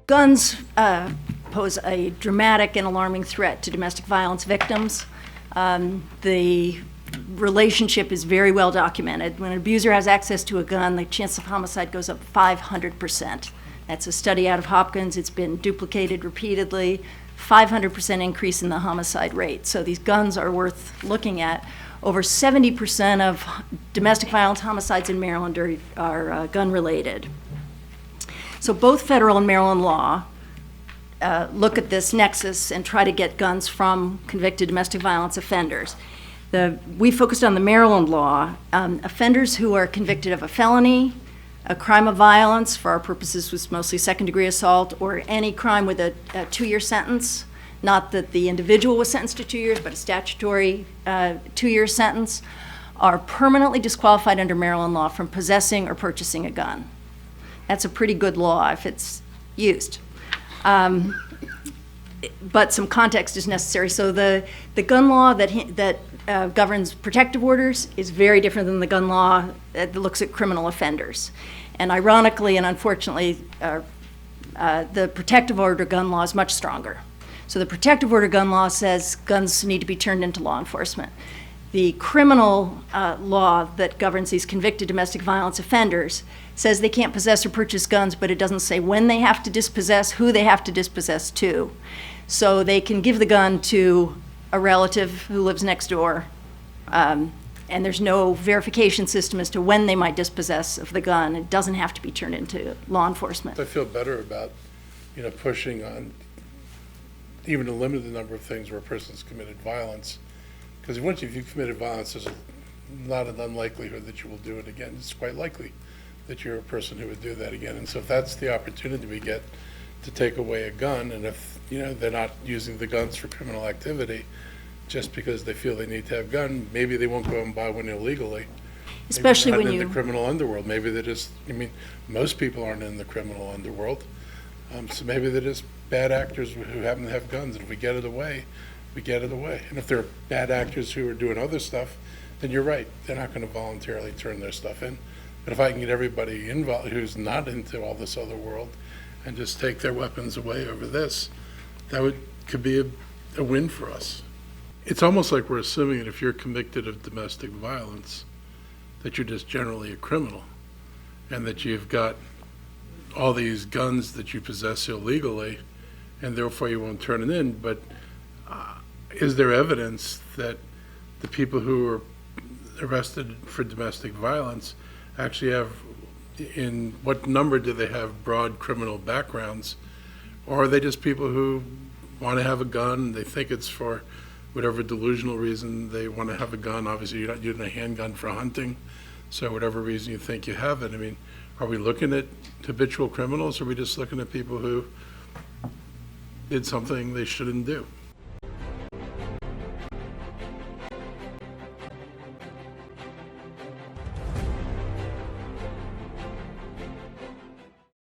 guns pose a dramatic and alarming threat to domestic violence victims. The relationship is very well documented. When an abuser has access to a gun, the chance of homicide goes up 500%. That's a study out of Hopkins. It's been duplicated repeatedly. 500% increase in the homicide rate. So these guns are worth looking at. Over 70% of domestic violence homicides in Maryland are gun-related. So both federal and Maryland law look at this nexus and try to get guns from convicted domestic violence offenders. We focused on the Maryland law. Offenders who are convicted of a felony, a crime of violence, for our purposes was mostly second-degree assault, or any crime with a 2-year sentence, not that the individual was sentenced to 2 years, but a statutory 2-year sentence, are permanently disqualified under Maryland law from possessing or purchasing a gun. That's a pretty good law if it's used. But some context is necessary. So the gun law that governs protective orders is very different than the gun law that looks at criminal offenders. And ironically and unfortunately, the protective order gun law is much stronger. So the protective order gun law says guns need to be turned into law enforcement. The criminal law that governs these convicted domestic violence offenders says they can't possess or purchase guns, but it doesn't say when they have to dispossess, who they have to dispossess to. So they can give the gun to a relative who lives next door, and there's no verification system as to when they might dispossess of the gun. It doesn't have to be turned into law enforcement. I feel better about, pushing on even to limit the number of things where a person's committed violence. Because once you've committed violence, there's not an unlikelihood that you will do it again. It's quite likely that you're a person who would do that again. And so if that's the opportunity we get to take away a gun, and if they're not using the guns for criminal activity just because they feel they need to have a gun, maybe they won't go and buy one illegally. Especially when in the criminal underworld. Maybe they're just, most people aren't in the criminal underworld. So maybe they're just bad actors who happen to have guns. And if we get it away, we get it away. And if there are bad actors who are doing other stuff, then you're right. They're not going to voluntarily turn their stuff in. But if I can get everybody involved who's not into all this other world and just take their weapons away over this, that could be a win for us. It's almost like we're assuming that if you're convicted of domestic violence, that you're just generally a criminal, and that you've got all these guns that you possess illegally, and therefore you won't turn it in. But is there evidence that the people who are arrested for domestic violence actually have, in what number do they have broad criminal backgrounds? Or are they just people who want to have a gun, they think it's for whatever delusional reason they want to have a gun? Obviously you're not using a handgun for hunting, so whatever reason you think you have it. Are we looking at habitual criminals, or are we just looking at people who did something they shouldn't do?